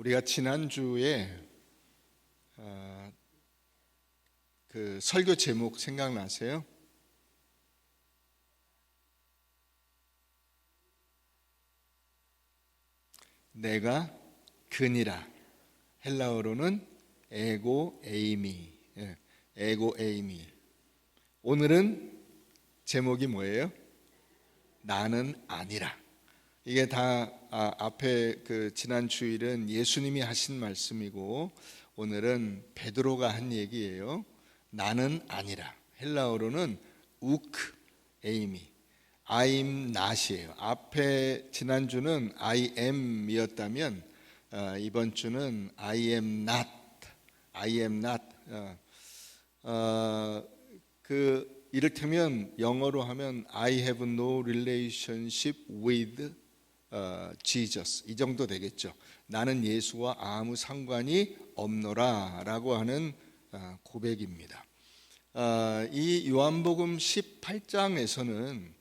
우리가 지난주에 그 설교 제목 생각나세요? 내가 그니라. 헬라어로는 에고 에이미. 에고 에이미. 오늘은 제목이 뭐예요? 나는 아니라. 이게 다 앞에 그 지난 주일은 예수님이 하신 말씀이고 오늘은 베드로가 한 얘기예요. 나는 아니라. 헬라어로는 우크 에이미. I'm not이에요. 앞에 지난 주는 I am이었다면 이번 주는 I am not. I am not. 이를테면 영어로 하면 I have no relationship with Jesus. 이 정도 되겠죠. 나는 예수와 아무 상관이 없노라 라고 하는 고백입니다. 이 요한복음 18장에서는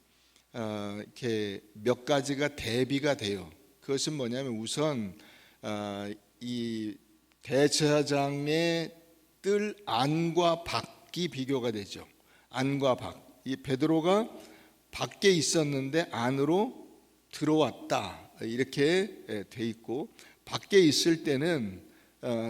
이렇게 몇 가지가 대비가 돼요. 그것은 뭐냐면 우선 이 대제사장의 뜰 안과 밖이 비교가 되죠. 안과 밖. 이 베드로가 밖에 있었는데 안으로 들어왔다 이렇게 돼 있고, 밖에 있을 때는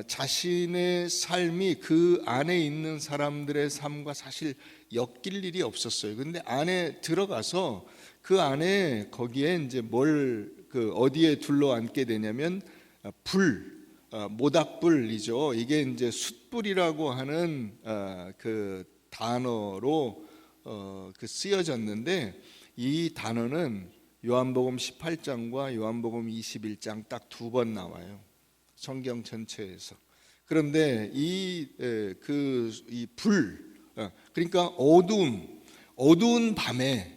자신의 삶이 그 안에 있는 사람들의 삶과 사실 엮일 일이 없었어요. 근데 안에 들어가서 그 안에 거기에 이제 어디에 둘러앉게 되냐면 모닥불이죠. 이게 이제 숯불이라고 하는 그 단어로 쓰여졌는데, 이 단어는 요한복음 18장과 요한복음 21장 딱 두 번 나와요. 성경 전체에서. 그런데 이 불, 그러니까 어두운 밤에,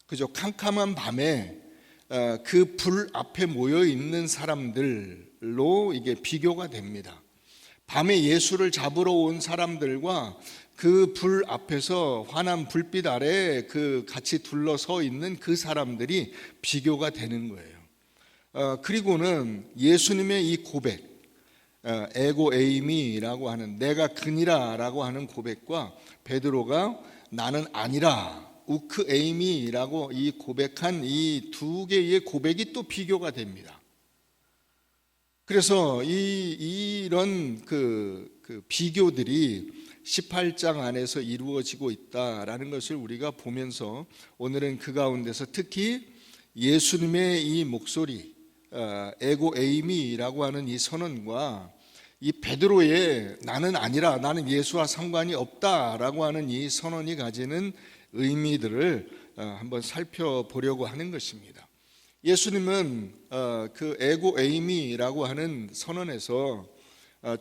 그죠? 캄캄한 밤에 그 불 앞에 모여 있는 사람들로 이게 비교가 됩니다. 밤에 예수를 잡으러 온 사람들과 그 불 앞에서 환한 불빛 아래 같이 둘러서 있는 그 사람들이 비교가 되는 거예요. 그리고는 예수님의 이 고백, 에고 에이미라고 하는 내가 그니라라고 하는 고백과 베드로가 나는 아니라 우크 에이미라고 이 고백한 이 두 개의 고백이 또 비교가 됩니다. 그래서 이런 비교들이 18장 안에서 이루어지고 있다라는 것을 우리가 보면서 오늘은 그 가운데서 특히 예수님의 이 목소리, 에고 에이미라고 하는 이 선언과 이 베드로의 나는 아니라, 나는 예수와 상관이 없다라고 하는 이 선언이 가지는 의미들을 한번 살펴보려고 하는 것입니다. 예수님은 그 에고 에이미라고 하는 선언에서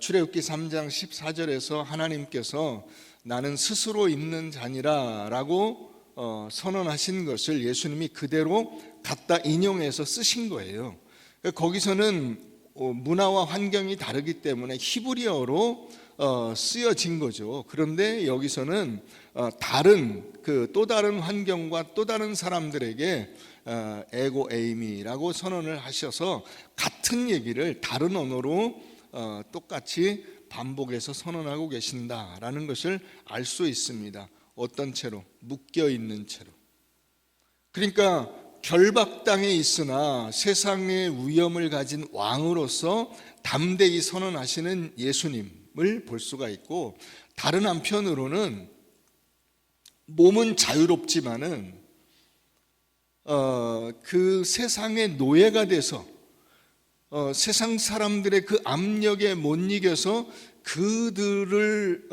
출애굽기 3장 14절에서 하나님께서 나는 스스로 있는 자니라 라고 선언하신 것을 예수님이 그대로 갖다 인용해서 쓰신 거예요. 거기서는 문화와 환경이 다르기 때문에 히브리어로 쓰여진 거죠. 그런데 여기서는 또 다른 환경과 또 다른 사람들에게 에고 에이미라고 선언을 하셔서 같은 얘기를 다른 언어로 똑같이 반복해서 선언하고 계신다라는 것을 알 수 있습니다. 어떤 채로? 묶여 있는 채로. 그러니까 결박당에 있으나 세상의 위엄을 가진 왕으로서 담대히 선언하시는 예수님을 볼 수가 있고, 다른 한편으로는 몸은 자유롭지만은 그 세상의 노예가 돼서 세상 사람들의 그 압력에 못 이겨서 그들을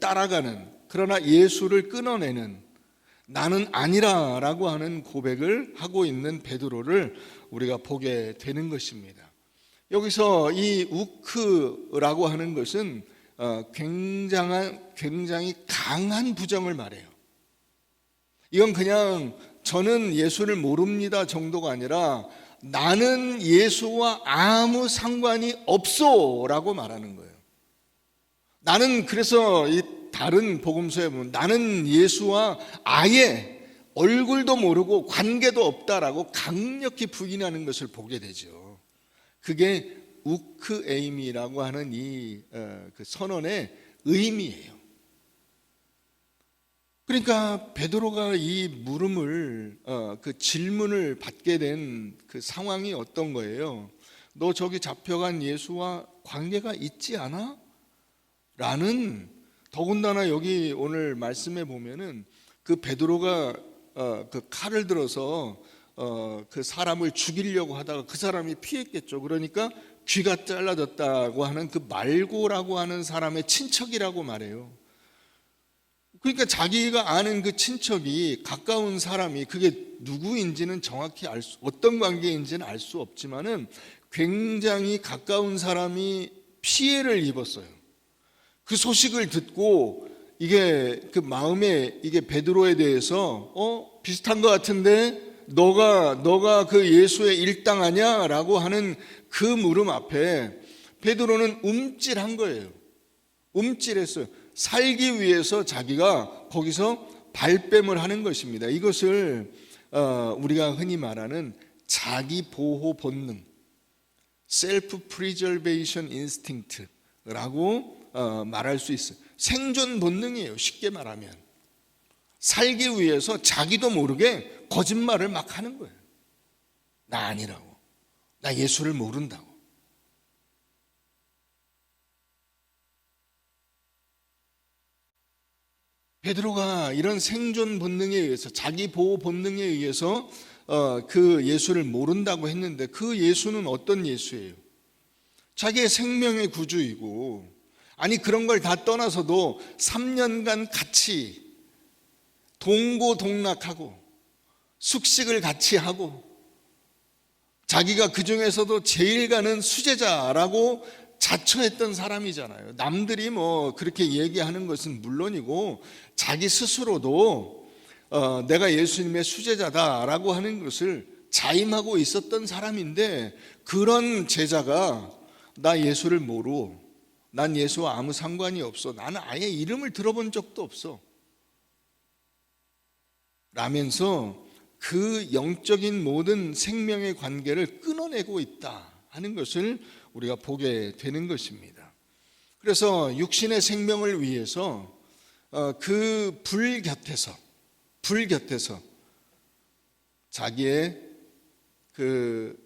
따라가는, 그러나 예수를 끊어내는 나는 아니라라고 하는 고백을 하고 있는 베드로를 우리가 보게 되는 것입니다. 여기서 이 우크라고 하는 것은 굉장히 강한 부정을 말해요. 이건 그냥 저는 예수를 모릅니다 정도가 아니라 나는 예수와 아무 상관이 없어 라고 말하는 거예요. 나는, 그래서 이 다른 복음서에 보면 나는 예수와 아예 얼굴도 모르고 관계도 없다라고 강력히 부인하는 것을 보게 되죠. 그게 우크에임이라고 하는 그 선언의 의미예요. 그러니까 베드로가 이 물음을 그 질문을 받게 된 그 상황이 어떤 거예요? 너 저기 잡혀간 예수와 관계가 있지 않아? 라는, 더군다나 여기 오늘 말씀에 보면은 그 베드로가 그 칼을 들어서 그 사람을 죽이려고 하다가 그 사람이 피했겠죠. 그러니까 귀가 잘라졌다고 하는 그 말고라고 하는 사람의 친척이라고 말해요. 그러니까 자기가 아는 그 친척이, 가까운 사람이 그게 누구인지는 정확히 어떤 관계인지는 알 수 없지만은 굉장히 가까운 사람이 피해를 입었어요. 그 소식을 듣고 이게 그 마음에 이게 베드로에 대해서 비슷한 것 같은데 너가 그 예수의 일당 아냐라고 하는 그 물음 앞에 베드로는 움찔한 거예요. 움찔했어요. 살기 위해서 자기가 거기서 발뺌을 하는 것입니다. 이것을 우리가 흔히 말하는 자기 보호 본능, self-preservation instinct라고 말할 수 있어요. 생존 본능이에요. 쉽게 말하면 살기 위해서 자기도 모르게 거짓말을 막 하는 거예요. 나 아니라고, 나 예수를 모른다고. 베드로가 이런 생존 본능에 의해서, 자기 보호 본능에 의해서 그 예수를 모른다고 했는데, 그 예수는 어떤 예수예요? 자기의 생명의 구주이고, 아니 그런 걸 다 떠나서도 3년간 같이 동고동락하고 숙식을 같이 하고, 자기가 그 중에서도 제일 가는 수제자라고 자처했던 사람이잖아요. 남들이 뭐 그렇게 얘기하는 것은 물론이고 자기 스스로도 내가 예수님의 수제자다라고 하는 것을 자임하고 있었던 사람인데, 그런 제자가 나 예수를 모르고 난 예수와 아무 상관이 없어, 나는 아예 이름을 들어본 적도 없어 라면서 그 영적인 모든 생명의 관계를 끊어내고 있다 하는 것을 우리가 보게 되는 것입니다. 그래서 육신의 생명을 위해서 그 불 곁에서 자기의 그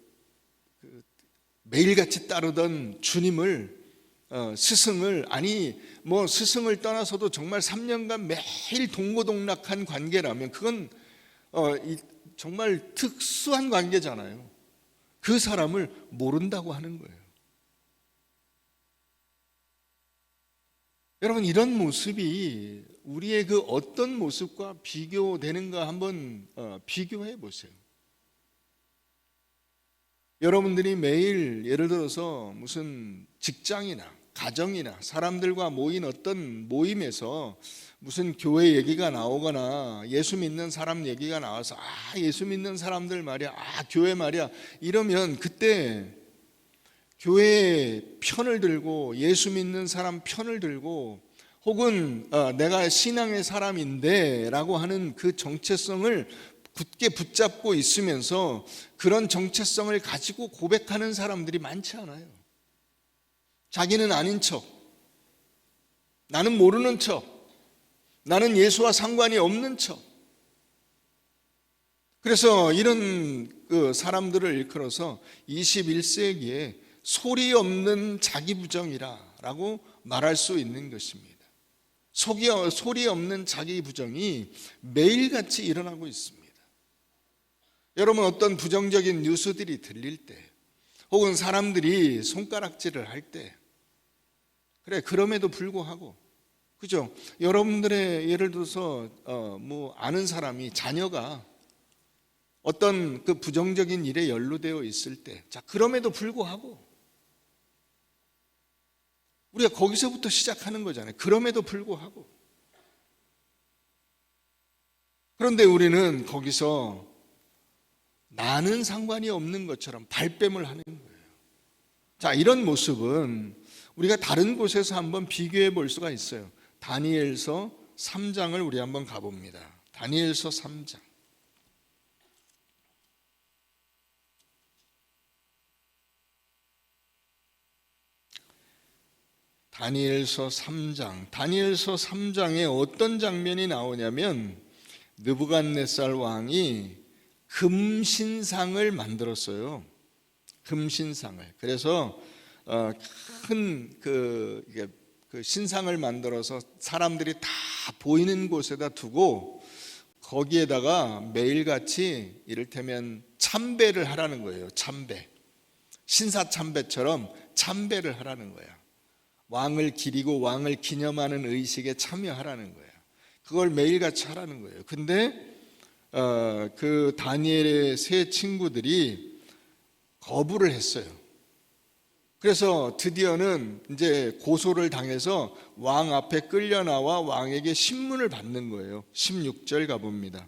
매일같이 따르던 주님을, 스승을, 아니 뭐 스승을 떠나서도 정말 3년간 매일 동고동락한 관계라면 그건 정말 특수한 관계잖아요. 그 사람을 모른다고 하는 거예요. 여러분, 이런 모습이 우리의 그 어떤 모습과 비교되는가 한번 비교해 보세요. 여러분들이 매일 예를 들어서 무슨 직장이나 가정이나 사람들과 모인 어떤 모임에서 무슨 교회 얘기가 나오거나 예수 믿는 사람 얘기가 나와서 예수 믿는 사람들 말이야, 교회 말이야 이러면 그때 교회의 편을 들고 예수 믿는 사람 편을 들고 혹은 내가 신앙의 사람인데 라고 하는 그 정체성을 굳게 붙잡고 있으면서 그런 정체성을 가지고 고백하는 사람들이 많지 않아요. 자기는 아닌 척, 나는 모르는 척, 나는 예수와 상관이 없는 척. 그래서 이런 그 사람들을 일컬어서 21세기에 소리 없는 자기 부정이라고 말할 수 있는 것입니다. 소리 없는 자기 부정이 매일같이 일어나고 있습니다. 여러분, 어떤 부정적인 뉴스들이 들릴 때 혹은 사람들이 손가락질을 할 때, 그래 그럼에도 불구하고, 그죠? 여러분들의 예를 들어서 뭐 아는 사람이, 자녀가 어떤 그 부정적인 일에 연루되어 있을 때, 자 그럼에도 불구하고 우리가 거기서부터 시작하는 거잖아요. 그럼에도 불구하고. 그런데 우리는 거기서 나는 상관이 없는 것처럼 발뺌을 하는 거예요. 자, 이런 모습은 우리가 다른 곳에서 한번 비교해 볼 수가 있어요. 다니엘서 3장을 우리 한번 가봅니다. 다니엘서 3장. 다니엘서 3장. 다니엘서 3장에 어떤 장면이 나오냐면 느부갓네살 왕이 금신상을 만들었어요. 금신상을. 그래서 큰 그 신상을 만들어서 사람들이 다 보이는 곳에다 두고 거기에다가 매일같이 이를테면 참배를 하라는 거예요. 참배. 신사 참배처럼 참배를 하라는 거야. 왕을 기리고 왕을 기념하는 의식에 참여하라는 거야. 그걸 매일같이 하라는 거예요. 근데 그 다니엘의 세 친구들이 거부를 했어요. 그래서 드디어는 이제 고소를 당해서 왕 앞에 끌려 나와 왕에게 신문을 받는 거예요. 16절 가봅니다.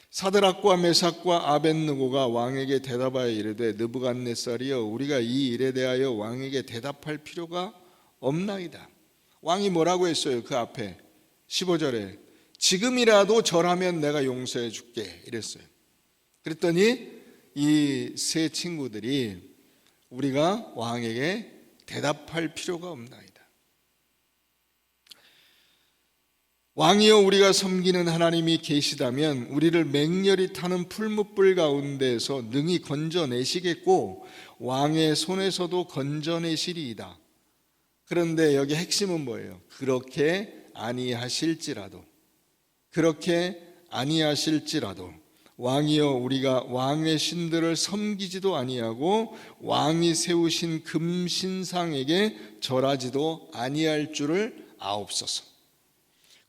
사드락과 메삭과 아벳느고가 왕에게 대답하여 이르되 느부갓네살이여 우리가 이 일에 대하여 왕에게 대답할 필요가 없나이다. 왕이 뭐라고 했어요? 그 앞에 15절에 지금이라도 절하면 내가 용서해 줄게 이랬어요. 그랬더니 이 세 친구들이 우리가 왕에게 대답할 필요가 없나이다. 왕이여 우리가 섬기는 하나님이 계시다면 우리를 맹렬히 타는 풀무불 가운데에서 능히 건져내시겠고 왕의 손에서도 건져내시리이다. 그런데 여기 핵심은 뭐예요? 그렇게 아니하실지라도 왕이여 우리가 왕의 신들을 섬기지도 아니하고 왕이 세우신 금신상에게 절하지도 아니할 줄을 아옵소서.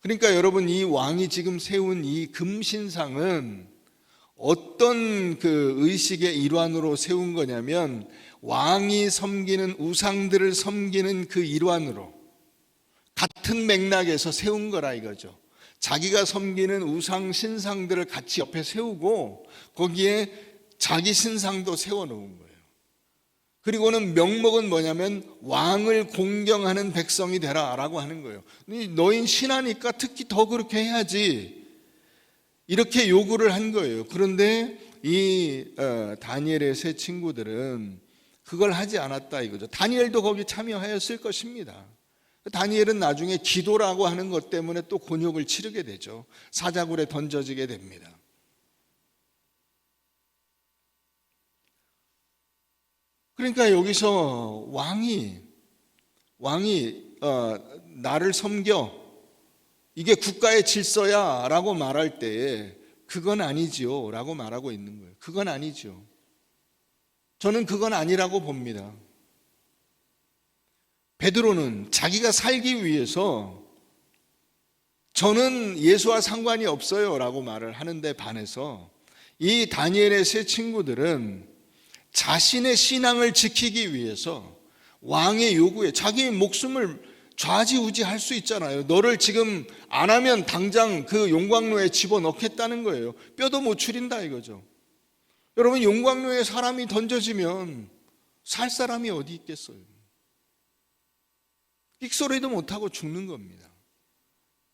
그러니까 여러분 이 왕이 지금 세운 이 금신상은 어떤 그 의식의 일환으로 세운 거냐면 왕이 섬기는 우상들을 섬기는 그 일환으로 같은 맥락에서 세운 거라 이거죠. 자기가 섬기는 우상 신상들을 같이 옆에 세우고 거기에 자기 신상도 세워놓은 거예요. 그리고는 명목은 뭐냐면 왕을 공경하는 백성이 되라 라고 하는 거예요. 너흰 신하니까 특히 더 그렇게 해야지 이렇게 요구를 한 거예요. 그런데 이 다니엘의 세 친구들은 그걸 하지 않았다 이거죠. 다니엘도 거기 참여하였을 것입니다. 다니엘은 나중에 기도라고 하는 것 때문에 또 곤욕을 치르게 되죠. 사자굴에 던져지게 됩니다. 그러니까 여기서 왕이 나를 섬겨 이게 국가의 질서야 라고 말할 때에 그건 아니지요 라고 말하고 있는 거예요. 그건 아니죠. 저는 그건 아니라고 봅니다. 베드로는 자기가 살기 위해서 저는 예수와 상관이 없어요 라고 말을 하는데 반해서 이 다니엘의 세 친구들은 자신의 신앙을 지키기 위해서 왕의 요구에 자기 목숨을 좌지우지할 수 있잖아요. 너를 지금 안 하면 당장 그 용광로에 집어넣겠다는 거예요. 뼈도 못 추린다 이거죠. 여러분 용광로에 사람이 던져지면 살 사람이 어디 있겠어요? 끽소리도 못하고 죽는 겁니다.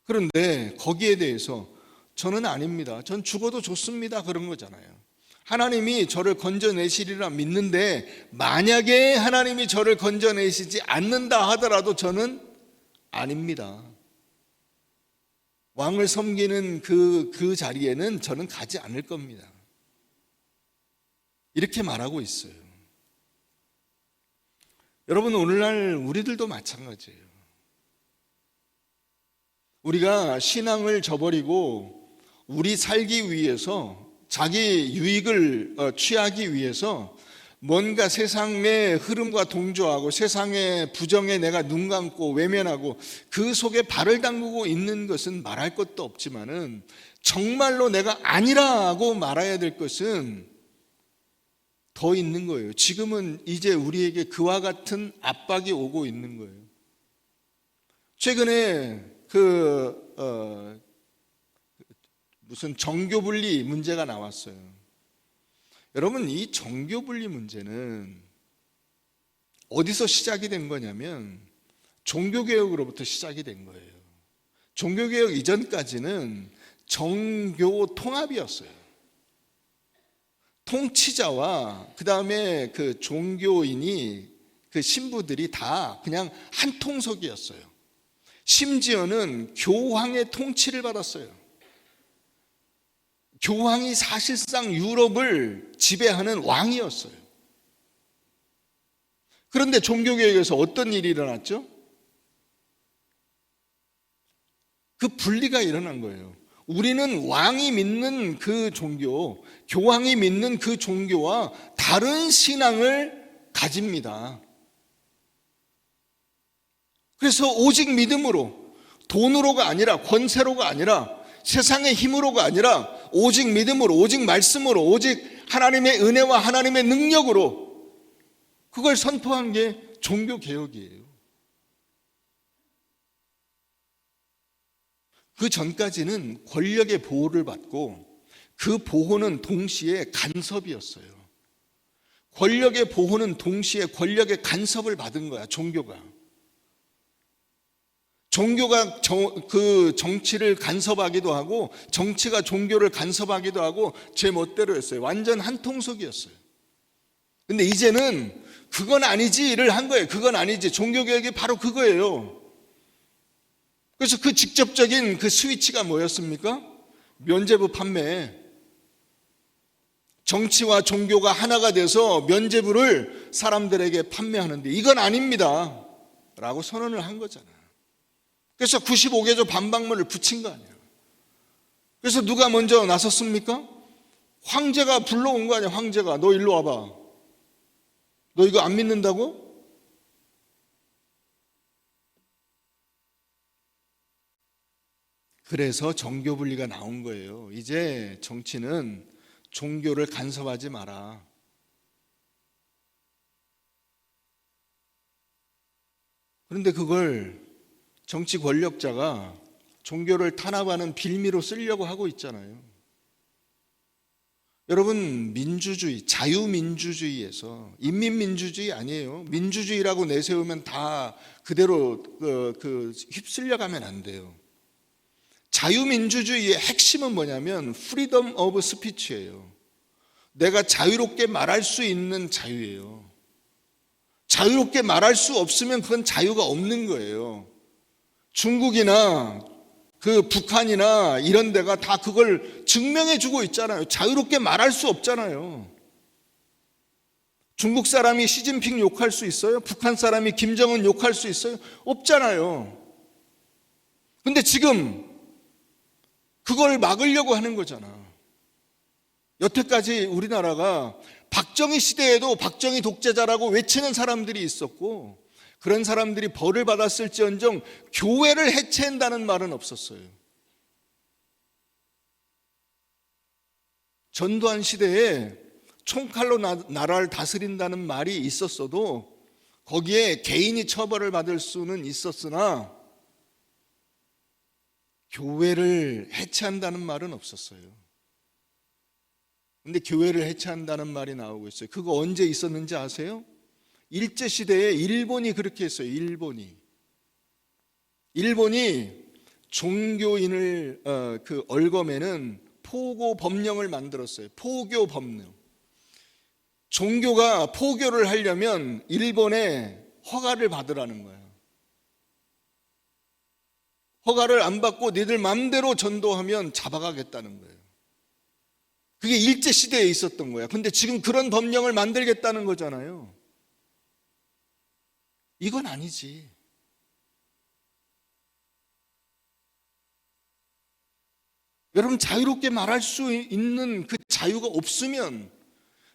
그런데 거기에 대해서 저는 아닙니다. 전 죽어도 좋습니다. 그런 거잖아요. 하나님이 저를 건져내시리라 믿는데 만약에 하나님이 저를 건져내시지 않는다 하더라도 저는 아닙니다. 왕을 섬기는 그 자리에는 저는 가지 않을 겁니다. 이렇게 말하고 있어요. 여러분 오늘날 우리들도 마찬가지예요. 우리가 신앙을 저버리고 우리 살기 위해서 자기 유익을 취하기 위해서 뭔가 세상의 흐름과 동조하고 세상의 부정에 내가 눈 감고 외면하고 그 속에 발을 담그고 있는 것은 말할 것도 없지만은 정말로 내가 아니라고 말해야 될 것은 더 있는 거예요. 지금은 이제 우리에게 그와 같은 압박이 오고 있는 거예요. 최근에 무슨 정교분리 문제가 나왔어요. 여러분 이 정교분리 문제는 어디서 시작이 된 거냐면 종교개혁으로부터 시작이 된 거예요. 종교개혁 이전까지는 정교통합이었어요. 통치자와 그 다음에 그 종교인이 그 신부들이 다 그냥 한 통속이었어요. 심지어는 교황의 통치를 받았어요. 교황이 사실상 유럽을 지배하는 왕이었어요. 그런데 종교개혁에서 어떤 일이 일어났죠? 그 분리가 일어난 거예요. 우리는 왕이 믿는 그 종교, 교황이 믿는 그 종교와 다른 신앙을 가집니다. 그래서 오직 믿음으로, 돈으로가 아니라, 권세로가 아니라, 세상의 힘으로가 아니라 오직 믿음으로, 오직 말씀으로, 오직 하나님의 은혜와 하나님의 능력으로 그걸 선포한 게 종교개혁이에요. 그 전까지는 권력의 보호를 받고 그 보호는 동시에 간섭이었어요. 권력의 보호는 동시에 권력의 간섭을 받은 거야, 종교가. 종교가 그 정치를 간섭하기도 하고 정치가 종교를 간섭하기도 하고 제 멋대로 했어요. 완전 한 통속이었어요. 근데 이제는 그건 아니지를 한 거예요. 그건 아니지. 종교개혁이 바로 그거예요. 그래서 그 직접적인 그 스위치가 뭐였습니까? 면죄부 판매. 정치와 종교가 하나가 돼서 면죄부를 사람들에게 판매하는데 이건 아닙니다 라고 선언을 한 거잖아요. 그래서 95개조 반박문을 붙인 거 아니에요. 그래서 누가 먼저 나섰습니까? 황제가 불러온 거 아니야. 황제가 너 일로 와봐. 너 이거 안 믿는다고? 그래서 정교 분리가 나온 거예요. 이제 정치는 종교를 간섭하지 마라. 그런데 그걸 정치 권력자가 종교를 탄압하는 빌미로 쓰려고 하고 있잖아요. 여러분, 민주주의, 자유민주주의에서 인민민주주의 아니에요. 민주주의라고 내세우면 다 그대로 휩쓸려 가면 안 돼요. 자유민주주의의 핵심은 뭐냐면 프리덤 오브 스피치예요. 내가 자유롭게 말할 수 있는 자유예요. 자유롭게 말할 수 없으면 그건 자유가 없는 거예요. 중국이나 그 북한이나 이런 데가 다 그걸 증명해 주고 있잖아요. 자유롭게 말할 수 없잖아요. 중국 사람이 시진핑 욕할 수 있어요? 북한 사람이 김정은 욕할 수 있어요? 없잖아요. 근데 지금 그걸 막으려고 하는 거잖아. 여태까지 우리나라가 박정희 시대에도 박정희 독재자라고 외치는 사람들이 있었고 그런 사람들이 벌을 받았을지언정 교회를 해체한다는 말은 없었어요. 전두환 시대에 총칼로 나라를 다스린다는 말이 있었어도 거기에 개인이 처벌을 받을 수는 있었으나 교회를 해체한다는 말은 없었어요. 근데 교회를 해체한다는 말이 나오고 있어요. 그거 언제 있었는지 아세요? 일제시대에 일본이 그렇게 했어요. 일본이 종교인을 그 얼검에는 포고 법령을 만들었어요. 포교 법령. 종교가 포교를 하려면 일본의 허가를 받으라는 거예요. 허가를 안 받고 니들 마음대로 전도하면 잡아가겠다는 거예요. 그게 일제시대에 있었던 거야. 근데 지금 그런 법령을 만들겠다는 거잖아요. 이건 아니지. 여러분, 자유롭게 말할 수 있는 그 자유가 없으면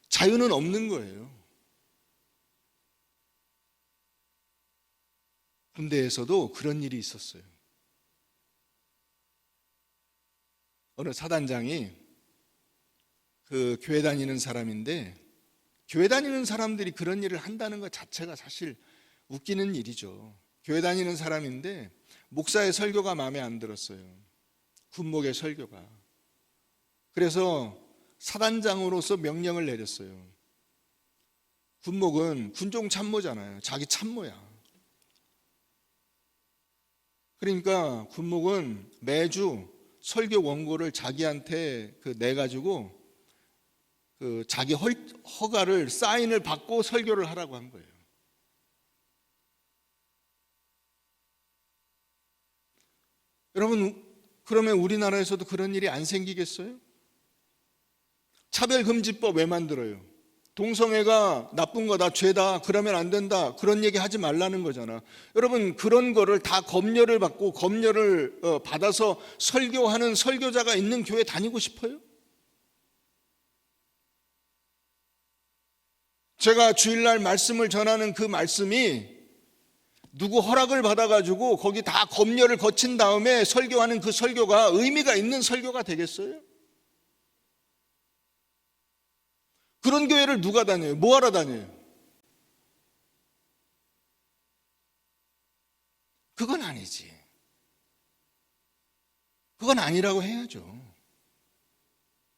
자유는 없는 거예요. 군대에서도 그런 일이 있었어요. 어느 사단장이 그 교회 다니는 사람인데 교회 다니는 사람들이 그런 일을 한다는 것 자체가 사실 웃기는 일이죠. 교회 다니는 사람인데 목사의 설교가 마음에 안 들었어요. 군목의 설교가. 그래서 사단장으로서 명령을 내렸어요. 군목은 군종 참모잖아요. 자기 참모야. 그러니까 군목은 매주 설교 원고를 자기한테 내가지고 자기 허가를 사인을 받고 설교를 하라고 한 거예요. 여러분, 그러면 우리나라에서도 그런 일이 안 생기겠어요? 차별금지법 왜 만들어요? 동성애가 나쁜 거다, 죄다, 그러면 안 된다, 그런 얘기 하지 말라는 거잖아. 여러분, 그런 거를 다 검열을 받고 검열을 받아서 설교하는 설교자가 있는 교회 다니고 싶어요? 제가 주일날 말씀을 전하는 그 말씀이 누구 허락을 받아가지고 거기 다 검열을 거친 다음에 설교하는 그 설교가 의미가 있는 설교가 되겠어요? 그런 교회를 누가 다녀요? 뭐하러 다녀요? 그건 아니지. 그건 아니라고 해야죠.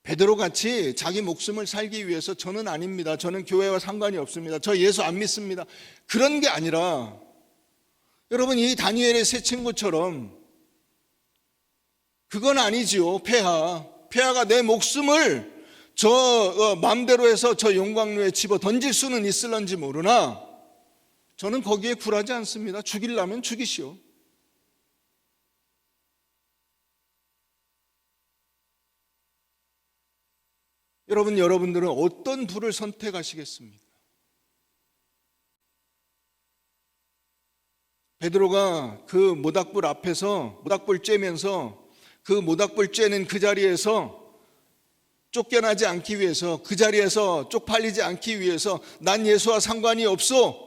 베드로같이 자기 목숨을 살기 위해서 저는 아닙니다, 저는 교회와 상관이 없습니다, 저 예수 안 믿습니다, 그런 게 아니라, 여러분, 이 다니엘의 세 친구처럼 그건 아니지요. 폐하가 내 목숨을 저 마음대로 해서 저 용광로에 집어 던질 수는 있을런지 모르나 저는 거기에 굴하지 않습니다. 죽이려면 죽이시오. 여러분들은 어떤 불을 선택하시겠습니까? 베드로가 그 모닥불 앞에서 모닥불 쬐면서 그 모닥불 쬐는 그 자리에서 쫓겨나지 않기 위해서, 그 자리에서 쪽팔리지 않기 위해서 난 예수와 상관이 없어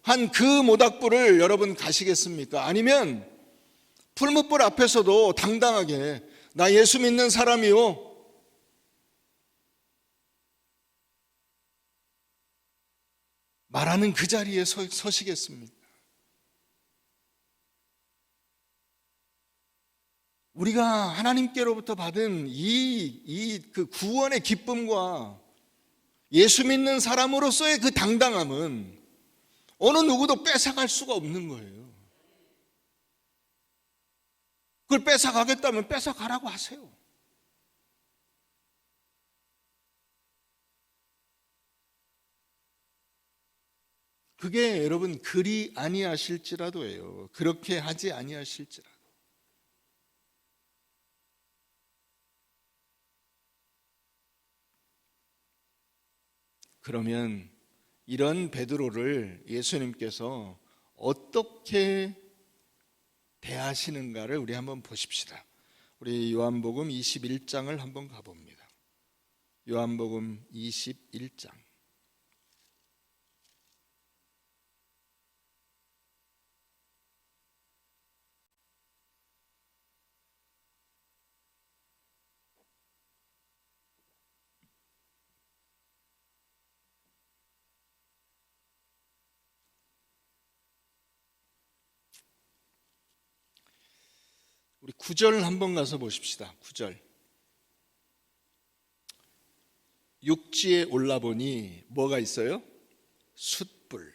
한 그 모닥불을 여러분 가시겠습니까? 아니면 풀무불 앞에서도 당당하게 나 예수 믿는 사람이요, 말하는 그 자리에 서시겠습니까? 우리가 하나님께로부터 받은 그 구원의 기쁨과 예수 믿는 사람으로서의 그 당당함은 어느 누구도 뺏어갈 수가 없는 거예요. 그걸 뺏어가겠다면 뺏어가라고 하세요. 그게 여러분 그리 아니하실지라도예요. 그렇게 하지 아니하실지라도. 그러면 이런 베드로를 예수님께서 어떻게 대하시는가를 우리 한번 보십시다. 우리 요한복음 21장을 한번 가봅니다. 요한복음 21장. 우리 9절 한번 가서 보십시다. 9절. 육지에 올라보니 뭐가 있어요? 숯불.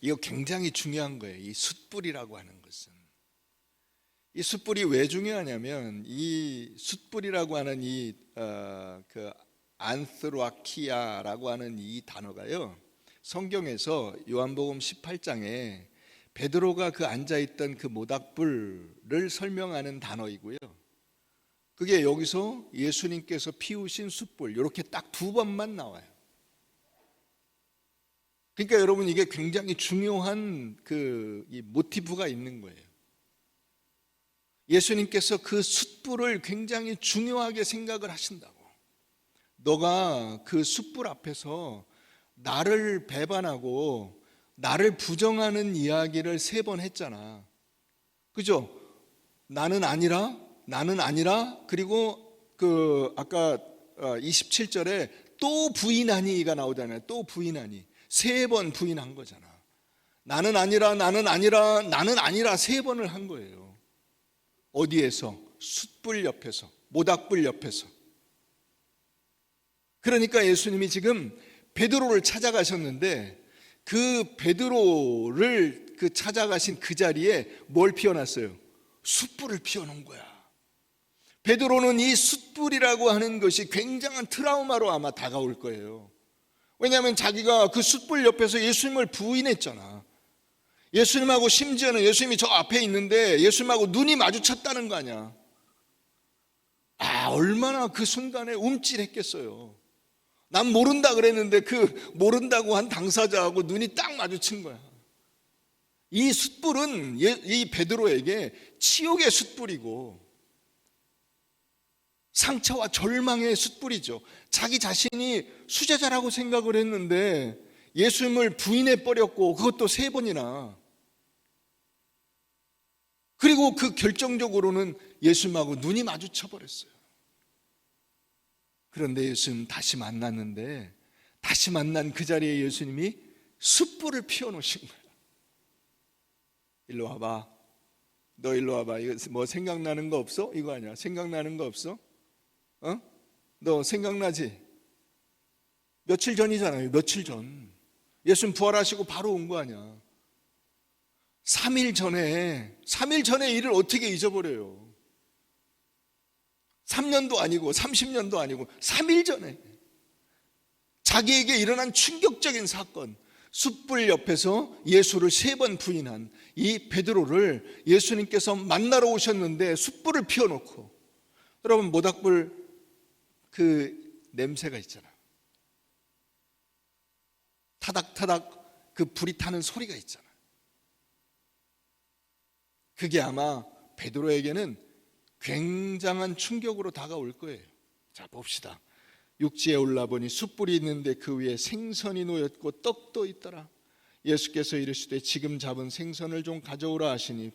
이거 굉장히 중요한 거예요. 이 숯불이라고 하는 것은. 이 숯불이 왜 중요하냐면 이 숯불이라고 하는 그 안스로아키아라고 하는 이 단어가요, 성경에서 요한복음 18장에 베드로가 그 앉아있던 그 모닥불을 설명하는 단어이고요, 그게 여기서 예수님께서 피우신 숯불, 이렇게 딱 두 번만 나와요. 그러니까 여러분, 이게 굉장히 중요한 이 모티브가 있는 거예요. 예수님께서 그 숯불을 굉장히 중요하게 생각을 하신다고. 너가 그 숯불 앞에서 나를 배반하고 나를 부정하는 이야기를 3번 했잖아. 그죠? 나는 아니라, 그리고 아까 27절에 또 부인하니가 나오잖아요. 또 부인하니. 3번 부인한 거잖아. 나는 아니라 3번을 한 거예요. 어디에서? 숯불 옆에서, 모닥불 옆에서. 그러니까 예수님이 지금 베드로를 찾아가셨는데, 그 베드로를 찾아가신 그 자리에 뭘 피워놨어요? 숯불을 피워놓은 거야. 베드로는 이 숯불이라고 하는 것이 굉장한 트라우마로 아마 다가올 거예요. 왜냐하면 자기가 그 숯불 옆에서 예수님을 부인했잖아. 예수님하고 심지어는 예수님이 저 앞에 있는데 예수님하고 눈이 마주쳤다는 거 아니야. 얼마나 그 순간에 움찔했겠어요. 난 모른다 그랬는데 그 모른다고 한 당사자하고 눈이 딱 마주친 거야. 이 숯불은 이 베드로에게 치욕의 숯불이고 상처와 절망의 숯불이죠. 자기 자신이 수제자라고 생각을 했는데 예수님을 부인해 버렸고, 그것도 3번이나. 그리고 그 결정적으로는 예수님하고 눈이 마주쳐 버렸어요. 그런데 예수님 다시 만났는데, 다시 만난 그 자리에 예수님이 숯불을 피워놓으신 거예요. 일로 와봐. 너 일로 와봐. 이거 뭐 생각나는 거 없어? 이거 아니야. 생각나는 거 없어? 너 생각나지? 며칠 전이잖아요. 며칠 전. 예수님 부활하시고 바로 온 거 아니야. 3일 전에 일을 어떻게 잊어버려요? 3년도 아니고 30년도 아니고 3일 전에 자기에게 일어난 충격적인 사건, 숯불 옆에서 예수를 3번 부인한 이 베드로를 예수님께서 만나러 오셨는데 숯불을 피워놓고, 여러분 모닥불 그 냄새가 있잖아. 타닥타닥 그 불이 타는 소리가 있잖아. 그게 아마 베드로에게는 굉장한 충격으로 다가올 거예요. 자, 봅시다. 육지에 올라보니 숯불이 있는데 그 위에 생선이 놓였고 떡도 있더라. 예수께서 이르시되 지금 잡은 생선을 좀 가져오라 하시니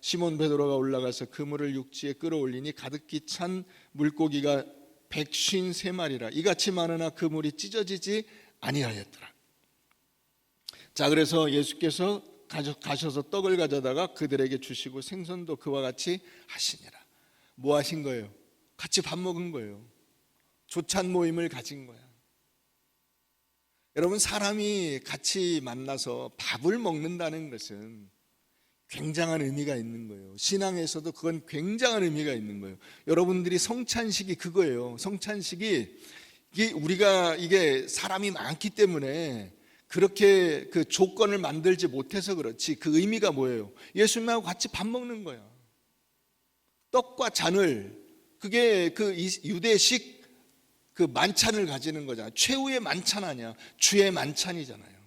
시몬 베드로가 올라가서 그물을 육지에 끌어올리니 가득히 찬 물고기가 153마리라. 이같이 많으나 그물이 찢어지지 아니하였더라. 자, 그래서 예수께서 가셔서 떡을 가져다가 그들에게 주시고 생선도 그와 같이 하시니라. 뭐 하신 거예요? 같이 밥 먹은 거예요. 조찬 모임을 가진 거야. 여러분, 사람이 같이 만나서 밥을 먹는다는 것은 굉장한 의미가 있는 거예요. 신앙에서도 그건 굉장한 의미가 있는 거예요. 여러분들이 성찬식이 그거예요. 성찬식이 우리가 이게 사람이 많기 때문에 그렇게 그 조건을 만들지 못해서 그렇지, 그 의미가 뭐예요? 예수님하고 같이 밥 먹는 거야. 떡과 잔을, 그게 그 유대식 그 만찬을 가지는 거잖아. 최후의 만찬 아니야. 주의 만찬이잖아요.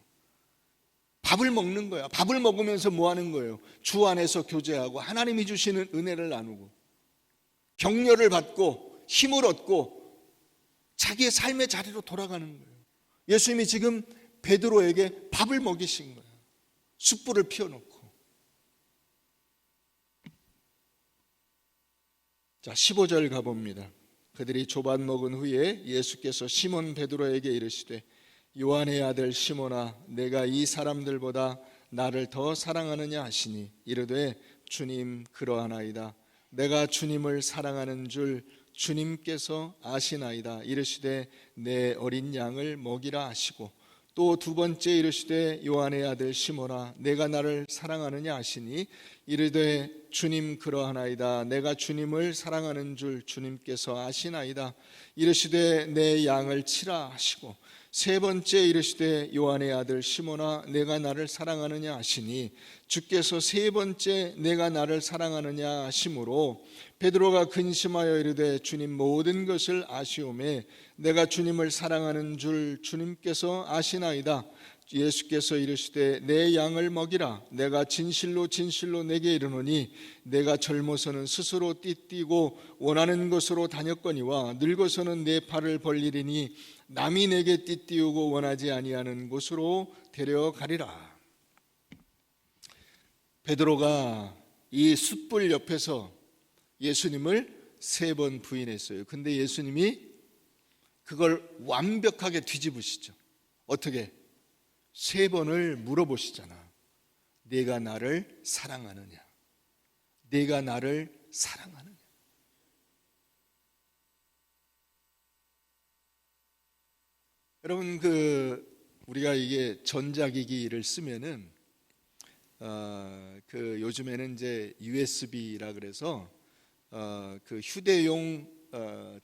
밥을 먹는 거야. 밥을 먹으면서 뭐 하는 거예요? 주 안에서 교제하고 하나님이 주시는 은혜를 나누고 격려를 받고 힘을 얻고 자기의 삶의 자리로 돌아가는 거예요. 예수님이 지금 베드로에게 밥을 먹이신 거예요. 숯불을 피워놓고. 자, 15절 가봅니다. 그들이 조반 먹은 후에 예수께서 시몬 베드로에게 이르시되 요한의 아들 시몬아, 내가 이 사람들보다 나를 더 사랑하느냐 하시니 이르되 주님 그러하나이다. 내가 주님을 사랑하는 줄 주님께서 아시나이다. 이르시되 내 어린 양을 먹이라 하시고 또 2번째 이르시되 요한의 아들 시몬아, 내가 나를 사랑하느냐 하시니 이르되 주님 그러하나이다. 내가 주님을 사랑하는 줄 주님께서 아시나이다. 이르시되 내 양을 치라 하시고 3번째 이르시되 요한의 아들 시몬아, 내가 나를 사랑하느냐 하시니 주께서 3번째 내가 나를 사랑하느냐 하심으로 베드로가 근심하여 이르되 주님 모든 것을 아시오매 내가 주님을 사랑하는 줄 주님께서 아시나이다. 예수께서 이르시되 내 양을 먹이라. 내가 진실로 진실로 내게 이르노니 내가 젊어서는 스스로 띠뛰고 원하는 곳으로 다녔거니와 늙어서는 내 팔을 벌리리니 남이 내게 띠띠우고 원하지 아니하는 곳으로 데려가리라. 베드로가 이 숯불 옆에서 예수님을 3번 부인했어요. 근데 예수님이 그걸 완벽하게 뒤집으시죠. 어떻게? 3번을 물어보시잖아. 내가 나를 사랑하느냐? 내가 나를 사랑하느냐? 여러분, 우리가 이게 전자기기를 쓰면은 요즘에는 이제 USB라 그래서 그 휴대용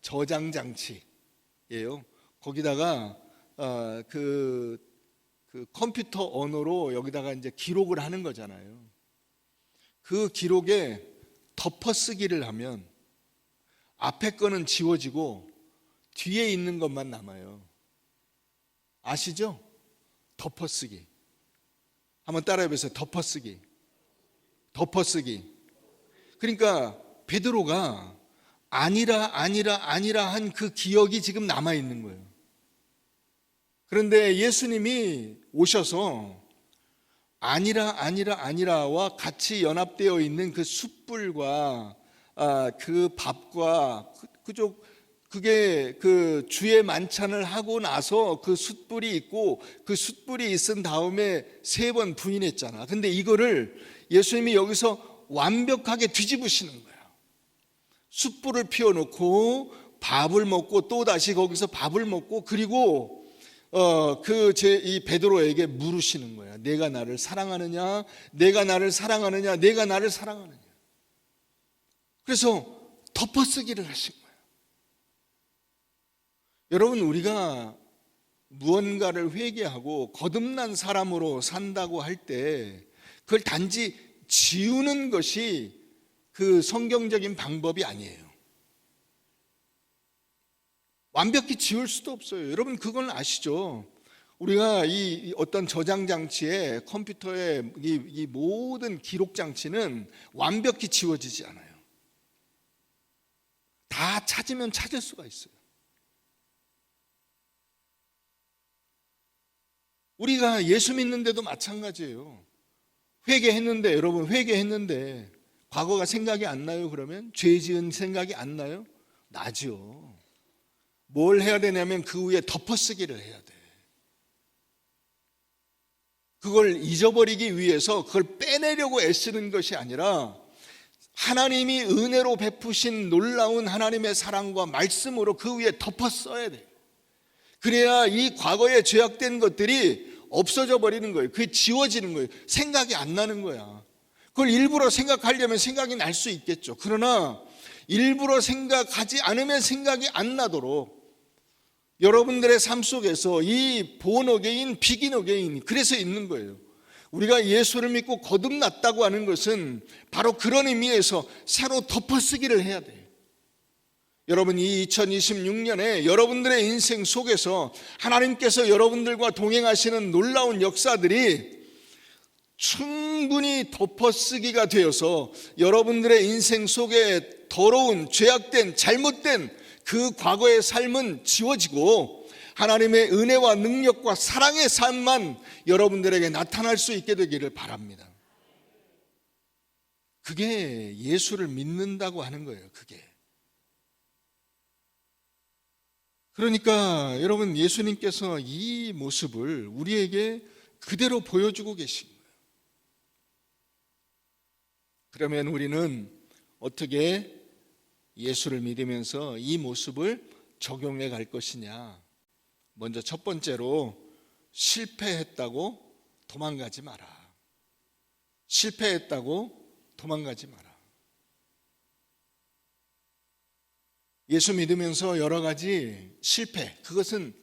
저장 장치예요. 거기다가 그 컴퓨터 언어로 여기다가 이제 기록을 하는 거잖아요. 그 기록에 덮어쓰기를 하면 앞에 거는 지워지고 뒤에 있는 것만 남아요. 아시죠? 덮어쓰기. 한번 따라해보세요. 덮어쓰기. 덮어쓰기. 그러니까 베드로가 아니라 한 그 기억이 지금 남아있는 거예요. 그런데 예수님이 오셔서 아니라와 같이 연합되어 있는 그 숯불과 그 밥과 그게 그 주의 만찬을 하고 나서 그 숯불이 있고 그 숯불이 있은 다음에 3번 부인했잖아. 근데 이거를 예수님이 여기서 완벽하게 뒤집으시는 거야. 숯불을 피워놓고 밥을 먹고 또 다시 거기서 밥을 먹고 그리고 이 베드로에게 물으시는 거야. 내가 나를 사랑하느냐? 내가 나를 사랑하느냐? 내가 나를 사랑하느냐? 그래서 덮어쓰기를 하신 거예요. 여러분, 우리가 무언가를 회개하고 거듭난 사람으로 산다고 할 때 그걸 단지 지우는 것이 그 성경적인 방법이 아니에요. 완벽히 지울 수도 없어요. 여러분, 그건 아시죠? 우리가 이 어떤 저장 장치에 컴퓨터의 이 모든 기록 장치는 완벽히 지워지지 않아요. 다 찾으면 찾을 수가 있어요. 우리가 예수 믿는데도 마찬가지예요. 회개했는데, 여러분, 회개했는데 과거가 생각이 안 나요? 그러면 죄 지은 생각이 안 나요? 나죠. 뭘 해야 되냐면 그 위에 덮어쓰기를 해야 돼. 그걸 잊어버리기 위해서 그걸 빼내려고 애쓰는 것이 아니라 하나님이 은혜로 베푸신 놀라운 하나님의 사랑과 말씀으로 그 위에 덮어 써야 돼요. 그래야 이 과거에 죄악된 것들이 없어져 버리는 거예요. 그게 지워지는 거예요. 생각이 안 나는 거야. 그걸 일부러 생각하려면 생각이 날 수 있겠죠. 그러나 일부러 생각하지 않으면 생각이 안 나도록 여러분들의 삶 속에서 이 본 어게인, 비긴 어게인, 그래서 있는 거예요. 우리가 예수를 믿고 거듭났다고 하는 것은 바로 그런 의미에서 새로 덮어쓰기를 해야 돼요. 여러분, 이 2026년에 여러분들의 인생 속에서 하나님께서 여러분들과 동행하시는 놀라운 역사들이 충분히 덮어쓰기가 되어서 여러분들의 인생 속에 더러운, 죄악된, 잘못된 그 과거의 삶은 지워지고 하나님의 은혜와 능력과 사랑의 삶만 여러분들에게 나타날 수 있게 되기를 바랍니다. 그게 예수를 믿는다고 하는 거예요. 그게. 그러니까 여러분, 예수님께서 이 모습을 우리에게 그대로 보여주고 계신 거예요. 그러면 우리는 어떻게 예수를 믿으면서 이 모습을 적용해 갈 것이냐? 먼저 첫 번째로 실패했다고 도망가지 마라. 실패했다고 도망가지 마라. 예수 믿으면서 여러 가지 실패, 그것은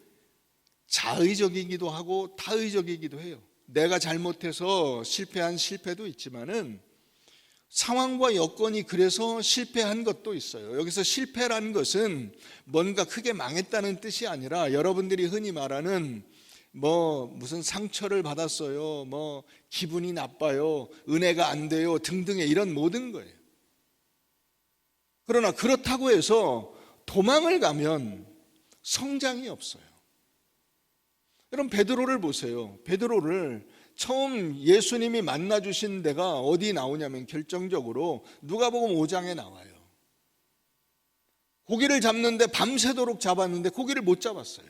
자의적이기도 하고 타의적이기도 해요. 내가 잘못해서 실패한 실패도 있지만은 상황과 여건이 그래서 실패한 것도 있어요. 여기서 실패라는 것은 뭔가 크게 망했다는 뜻이 아니라 여러분들이 흔히 말하는 무슨 상처를 받았어요, 기분이 나빠요, 은혜가 안 돼요 등등의 이런 모든 거예요. 그러나 그렇다고 해서 도망을 가면 성장이 없어요. 여러분, 베드로를 보세요. 베드로를 처음 예수님이 만나주신 데가 어디 나오냐면 결정적으로 누가복음 5장에 나와요. 고기를 잡는데 밤새도록 잡았는데 고기를 못 잡았어요.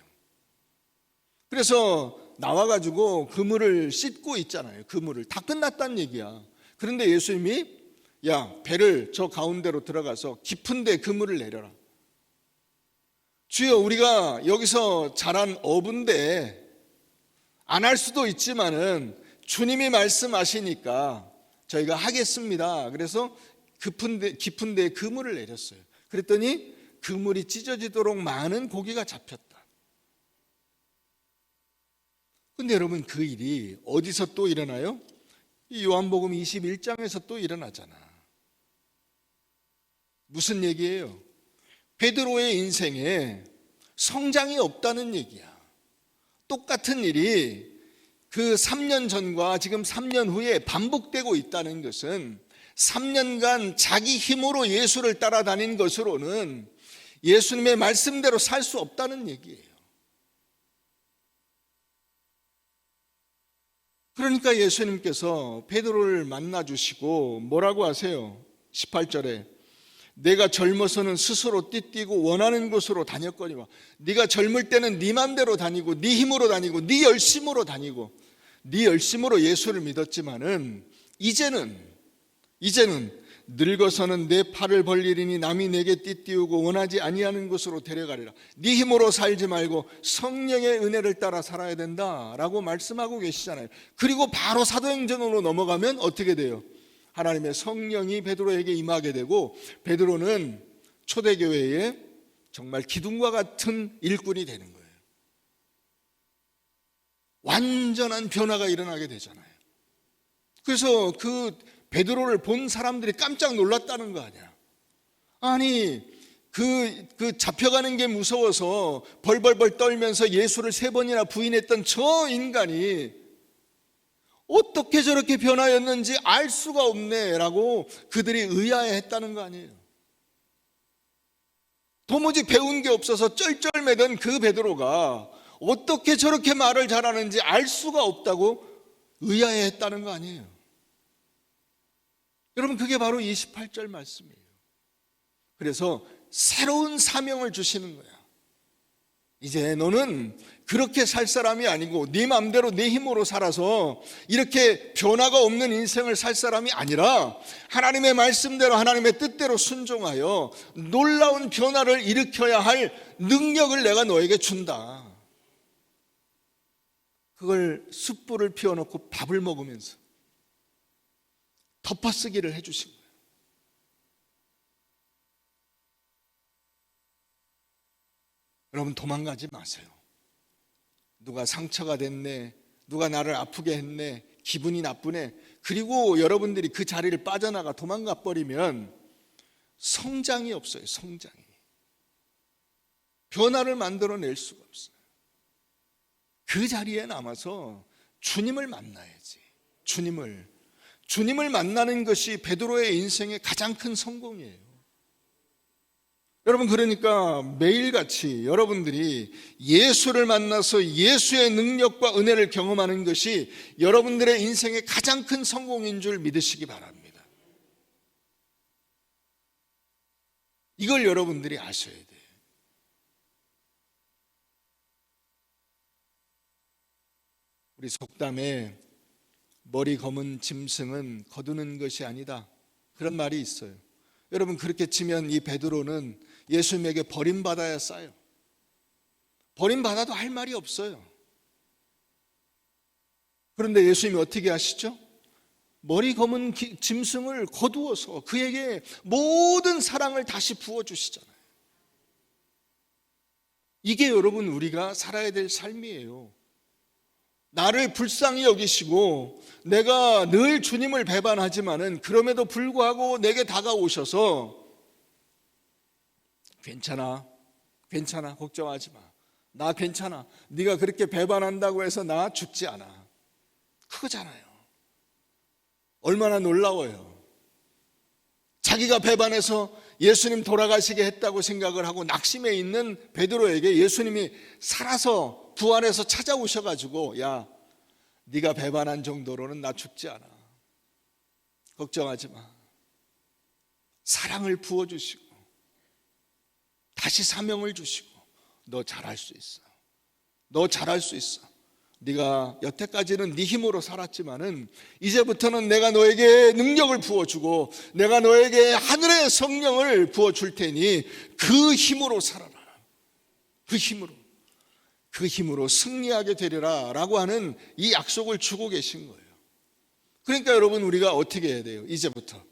그래서 나와가지고 그물을 씻고 있잖아요. 그물을 다 끝났다는 얘기야. 그런데 예수님이 야, 배를 저 가운데로 들어가서 깊은 데 그물을 내려라. 주여, 우리가 여기서 자란 어부인데 안 할 수도 있지만은 주님이 말씀하시니까 저희가 하겠습니다. 그래서 깊은 데에 그물을 내렸어요. 그랬더니 그물이 찢어지도록 많은 고기가 잡혔다. 근데 여러분, 그 일이 어디서 또 일어나요? 이 요한복음 21장에서 또 일어나잖아. 무슨 얘기예요? 베드로의 인생에 성장이 없다는 얘기야. 똑같은 일이 그 3년 전과 지금 3년 후에 반복되고 있다는 것은 3년간 자기 힘으로 예수를 따라다닌 것으로는 예수님의 말씀대로 살 수 없다는 얘기예요. 그러니까 예수님께서 베드로를 만나주시고 뭐라고 하세요? 18절에 내가 젊어서는 스스로 띠뛰고 원하는 곳으로 다녔거니와. 네가 젊을 때는 네 맘대로 다니고 네 힘으로 다니고 네 열심으로 다니고 네 열심으로 예수를 믿었지만은 이제는 늙어서는 내 팔을 벌리리니 남이 내게 띠띠우고 원하지 아니하는 곳으로 데려가리라. 네 힘으로 살지 말고 성령의 은혜를 따라 살아야 된다라고 말씀하고 계시잖아요. 그리고 바로 사도행전으로 넘어가면 어떻게 돼요? 하나님의 성령이 베드로에게 임하게 되고 베드로는 초대교회에 정말 기둥과 같은 일꾼이 되는 거예요. 완전한 변화가 일어나게 되잖아요. 그래서 그 베드로를 본 사람들이 깜짝 놀랐다는 거 아니야. 아니 그 잡혀가는 게 무서워서 벌벌벌 떨면서 예수를 3번이나 부인했던 저 인간이 어떻게 저렇게 변하였는지 알 수가 없네 라고 그들이 의아해했다는 거 아니에요. 도무지 배운 게 없어서 쩔쩔매던 그 베드로가 어떻게 저렇게 말을 잘하는지 알 수가 없다고 의아해했다는 거 아니에요. 여러분, 그게 바로 28절 말씀이에요. 그래서 새로운 사명을 주시는 거야. 이제 너는 그렇게 살 사람이 아니고 네 마음대로 네 힘으로 살아서 이렇게 변화가 없는 인생을 살 사람이 아니라 하나님의 말씀대로 하나님의 뜻대로 순종하여 놀라운 변화를 일으켜야 할 능력을 내가 너에게 준다. 그걸 숯불을 피워놓고 밥을 먹으면서 덮어쓰기를 해주신 거예요. 여러분, 도망가지 마세요. 누가 상처가 됐네, 누가 나를 아프게 했네, 기분이 나쁘네, 그리고 여러분들이 그 자리를 빠져나가 도망가 버리면 성장이 없어요. 성장이 변화를 만들어낼 수가 없어요. 그 자리에 남아서 주님을 만나야지. 주님을 만나는 것이 베드로의 인생의 가장 큰 성공이에요. 여러분, 그러니까 매일같이 여러분들이 예수를 만나서 예수의 능력과 은혜를 경험하는 것이 여러분들의 인생의 가장 큰 성공인 줄 믿으시기 바랍니다. 이걸 여러분들이 아셔야 돼요. 우리 속담에 머리 검은 짐승은 거두는 것이 아니다, 그런 말이 있어요. 여러분, 그렇게 치면 이 베드로는 예수님에게 버림받아야 싸요. 버림받아도 할 말이 없어요. 그런데 예수님이 어떻게 하시죠? 머리 검은 짐승을 거두어서 그에게 모든 사랑을 다시 부어주시잖아요. 이게 여러분 우리가 살아야 될 삶이에요. 나를 불쌍히 여기시고 내가 늘 주님을 배반하지만은 그럼에도 불구하고 내게 다가오셔서 괜찮아 걱정하지 마, 나 괜찮아, 네가 그렇게 배반한다고 해서 나 죽지 않아, 그거잖아요. 얼마나 놀라워요. 자기가 배반해서 예수님 돌아가시게 했다고 생각을 하고 낙심해 있는 베드로에게 예수님이 살아서 부활해서 찾아오셔가지고 야, 네가 배반한 정도로는 나 죽지 않아, 걱정하지 마, 사랑을 부어주시고 다시 사명을 주시고 너 잘할 수 있어, 너 잘할 수 있어, 네가 여태까지는 네 힘으로 살았지만은 이제부터는 내가 너에게 능력을 부어주고 내가 너에게 하늘의 성령을 부어줄 테니 그 힘으로 살아라, 그 힘으로 승리하게 되리라 라고 하는 이 약속을 주고 계신 거예요. 그러니까 여러분, 우리가 어떻게 해야 돼요? 이제부터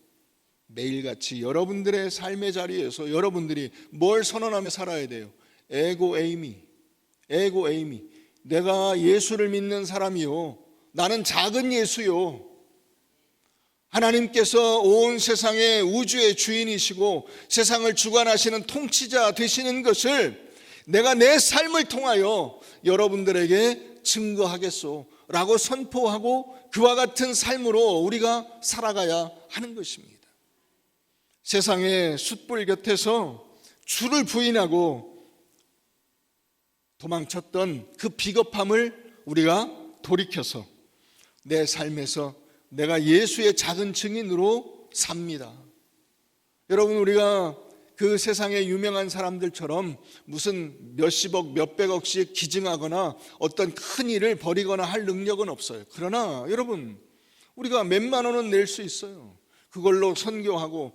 매일같이 여러분들의 삶의 자리에서 여러분들이 뭘 선언하며 살아야 돼요? 에고 에이미, 내가 예수를 믿는 사람이요, 나는 작은 예수요, 하나님께서 온 세상의 우주의 주인이시고 세상을 주관하시는 통치자 되시는 것을 내가 내 삶을 통하여 여러분들에게 증거하겠소 라고 선포하고 그와 같은 삶으로 우리가 살아가야 하는 것입니다. 세상의 숯불 곁에서 주를 부인하고 도망쳤던 그 비겁함을 우리가 돌이켜서 내 삶에서 내가 예수의 작은 증인으로 삽니다. 여러분, 우리가 그 세상의 유명한 사람들처럼 무슨 몇십억 몇백억씩 기증하거나 어떤 큰 일을 벌이거나 할 능력은 없어요. 그러나 여러분, 우리가 몇만 원은 낼 수 있어요. 그걸로 선교하고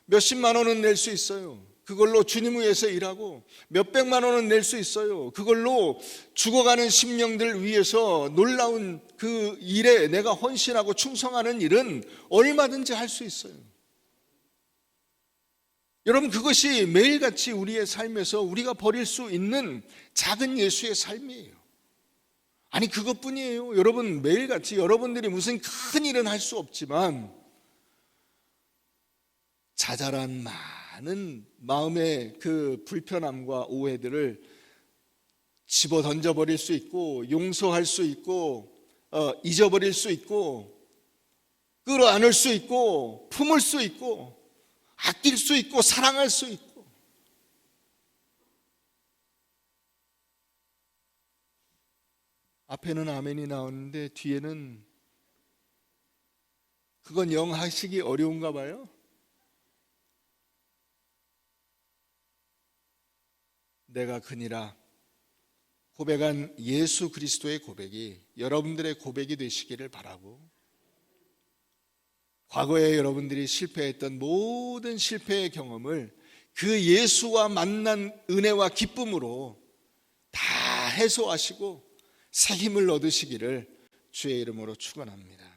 몇십만 원은 낼 수 있어요. 그걸로 주님 위해서 일하고 몇백만 원은 낼 수 있어요. 그걸로 죽어가는 심령들 위해서 놀라운 그 일에 내가 헌신하고 충성하는 일은 얼마든지 할 수 있어요. 여러분, 그것이 매일같이 우리의 삶에서 우리가 버릴 수 있는 작은 예수의 삶이에요. 아니, 그것뿐이에요. 여러분, 매일같이 여러분들이 무슨 큰 일은 할 수 없지만 자잘한 많은 마음의 그 불편함과 오해들을 집어 던져버릴 수 있고 용서할 수 있고 잊어버릴 수 있고 끌어안을 수 있고 품을 수 있고 아낄 수 있고 사랑할 수 있고, 앞에는 아멘이 나오는데 뒤에는 그건 영 하시기 어려운가 봐요. 내가 그니라 고백한 예수 그리스도의 고백이 여러분들의 고백이 되시기를 바라고, 과거에 여러분들이 실패했던 모든 실패의 경험을 그 예수와 만난 은혜와 기쁨으로 다 해소하시고 새 힘을 얻으시기를 주의 이름으로 축원합니다.